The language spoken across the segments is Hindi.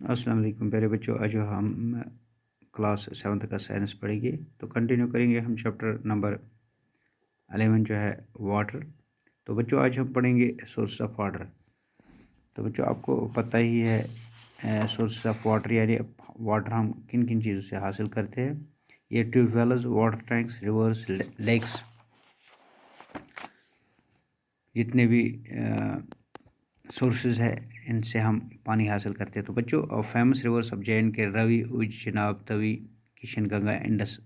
अस्सलाम वालेकुम प्यारे बच्चों। आज हम क्लास 7th का साइंस पढ़ेंगे। तो कंटिन्यू करेंगे हम चैप्टर नंबर 11 जो है वाटर। तो बच्चों आज हम पढ़ेंगे सोर्स ऑफ वाटर। तो बच्चों आपको पता ही है सोर्स ऑफ वाटर यानी वाटर हम किन किन चीज़ों से हासिल करते हैं। ये tubewells, water tanks, rivers, lakes, जितने भी सोर्सेज है इनसे हम पानी हासिल करते हैं। तो बच्चों फेमस रिवर्स ऑफ जे के रवि, उज, चिनाब, तवी, किशन गंगा, इंडस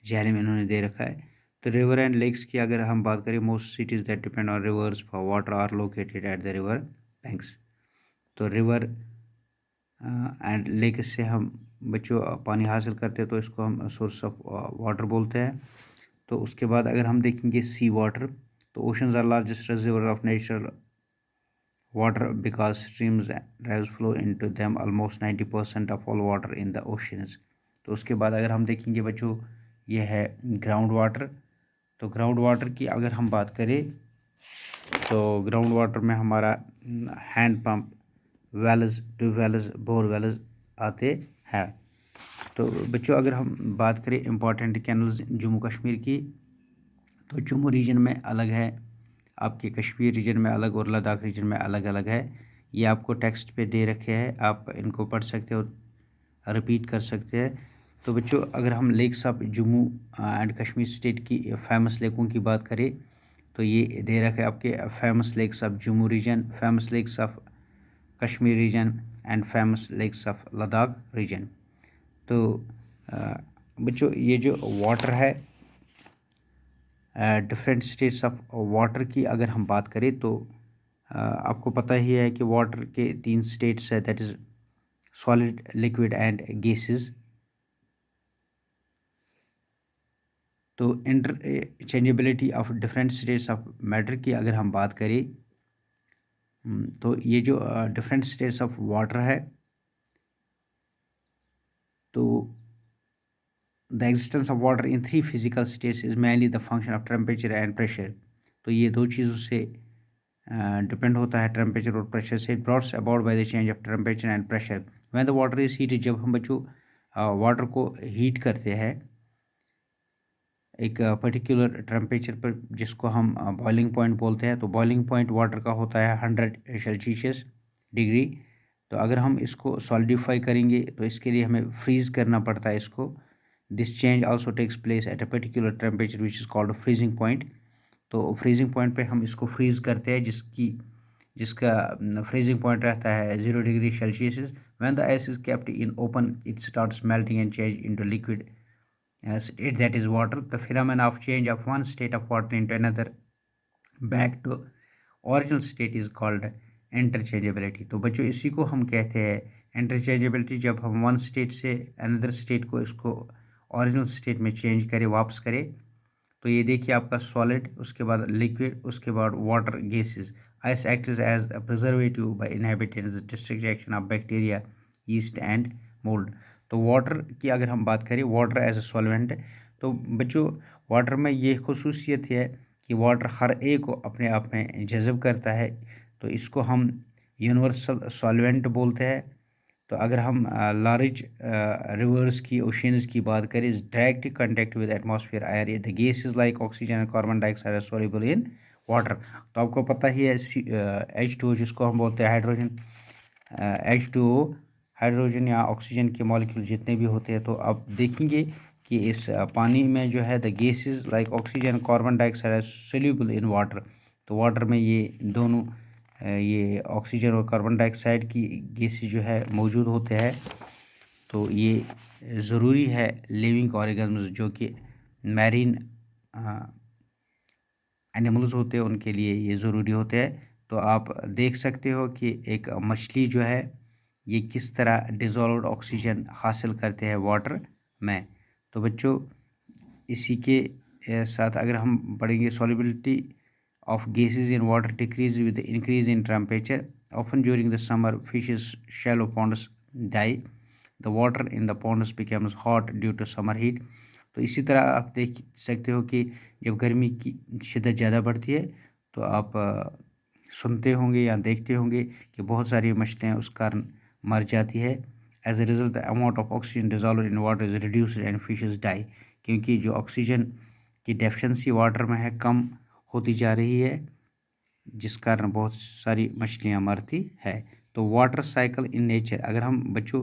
झेलम इन्होंने दे रखा है। तो रिवर एंड लेक्स की अगर हम बात करें, most cities that depend on rivers for water are located at the river banks. तो रिवर एंड लेक्स से हम बच्चों पानी हासिल करते हैं, तो इसको हम सोर्स ऑफ वाटर बोलते हैं। तो उसके बाद अगर हम देखेंगे सी वाटर, तो oceans are largest reservoir of natural water because streams drives flow into them almost 90% of all water in the oceans। तो उसके बाद अगर हम देखेंगे बच्चों, ये है ग्राउंड वाटर। तो ग्राउंड वाटर की अगर हम बात करें, तो ग्राउंड वाटर में हमारा hand pump, wells, tubewells, borewells आते हैं। तो बच्चों अगर हम बात करें इम्पॉर्टेंट कैनल्स जम्मू कश्मीर की, तो जम्मू रीजन में अलग है, आपके कश्मीर रीजन में अलग और लद्दाख रीजन में अलग अलग है। ये आपको टेक्स्ट पे दे रखे हैं, आप इनको पढ़ सकते हो, रिपीट कर सकते हैं। तो बच्चों अगर हम lakes of Jammu and Kashmir state की फेमस लेकों की बात करें, तो ये दे रखे आपके famous lakes of Jammu region, famous lakes of Kashmir region and famous lakes of Ladakh region. तो बच्चों ये जो वाटर है, डिफरेंट स्टेट्स ऑफ वाटर की अगर हम बात करें, तो आपको पता ही है कि वाटर के 3 स्टेट्स है, that is solid, liquid and gases. तो interchangeability of different states of matter की अगर हम बात करें, तो ये जो डिफरेंट स्टेट्स ऑफ वाटर है, तो the existence of water in 3 physical states is mainly the function of temperature and pressure. तो ये 2 चीज़ों से डिपेंड होता है, टेम्परेचर और प्रेशर से। Brought about by the change of temperature and pressure when the water is heated. जब हम बच्चों वाटर को हीट करते हैं एक पर्टिकुलर टेम्परेचर पर, जिसको हम बॉइलिंग पॉइंट बोलते हैं, तो बॉइलिंग पॉइंट वाटर का होता है 100 सेल्सियस डिग्री। तो अगर हम इसको सॉलिडिफाई करेंगे, तो इसके लिए हमें फ्रीज़ करना पड़ता है इसको। This change also takes place at a particular temperature which is called freezing point. तो फ्रीजिंग पॉइंट पे हम इसको फ्रीज़ करते हैं, जिसका फ्रीजिंग पॉइंट रहता है 0 degree Celsius. When the ice is kept in open, it starts melting and change into liquid state, that is water. The phenomenon of change of one state of water into another back to original state is called interchangeability। तो बच्चों इसी को हम कहते हैं इंटरचेंजेबिलिटी। जब हम वन स्टेट से अनदर स्टेट को इसको ओरिजिनल स्टेट में चेंज करें, वापस करें। तो ये देखिए आपका सॉलिड, उसके बाद लिक्विड, उसके बाद water, gases. Ice acts as a preservative by inhibiting the destruction of bacteria, yeast and mould. तो वाटर की अगर हम बात करें, वाटर एज अ सॉल्वेंट। तो बच्चों वाटर में ये खसूसियत है कि वाटर हर एक को अपने आप में जज़ब करता है, तो इसको हम यूनिवर्सल सॉल्वेंट बोलते हैं। तो अगर हम लार्ज रिवर्स की, ओशियंस की बात करें, direct contact with atmosphere air, the gases like oxygen and carbon dioxide are soluble in water. तो आपको पता ही है H2O, जिसको हम बोलते हैं हाइड्रोजन, H2O हाइड्रोजन या ऑक्सीजन के मॉलिक्यूल जितने भी होते हैं, तो आप देखेंगे कि इस पानी में जो है the gases like oxygen, carbon dioxide are soluble in water. तो वाटर में ये दोनों ये ऑक्सीजन और कार्बन डाइऑक्साइड की गैसेस जो है मौजूद होते हैं। तो ये ज़रूरी है लिविंग ऑर्गेनिज्म, जो कि मैरीन एनिमल्स होते हैं, उनके लिए ये ज़रूरी होते हैं। तो आप देख सकते हो कि एक मछली जो है, ये किस तरह डिज़ोल्व्ड ऑक्सीजन हासिल करते हैं वाटर में। तो बच्चों इसी के साथ अगर हम पढ़ेंगे, solubility of gases in water decrease with the increase in temperature. Often during the summer, fishes shallow ponds die. The water in the ponds becomes hot due to summer heat। तो इसी तरह आप देख सकते हो कि जब गर्मी की शिद्दत ज़्यादा बढ़ती है, तो आप सुनते होंगे या देखते होंगे कि बहुत सारी मछलियाँ उस कारण मर जाती है। As a result the amount of oxygen dissolved in water is reduced and fishes die, क्योंकि जो ऑक्सीजन की डेफिशिएंसी वाटर में है कम होती जा रही है, जिस कारण बहुत सारी मछलियाँ मरती है। तो वाटर साइकिल इन नेचर, अगर हम बच्चों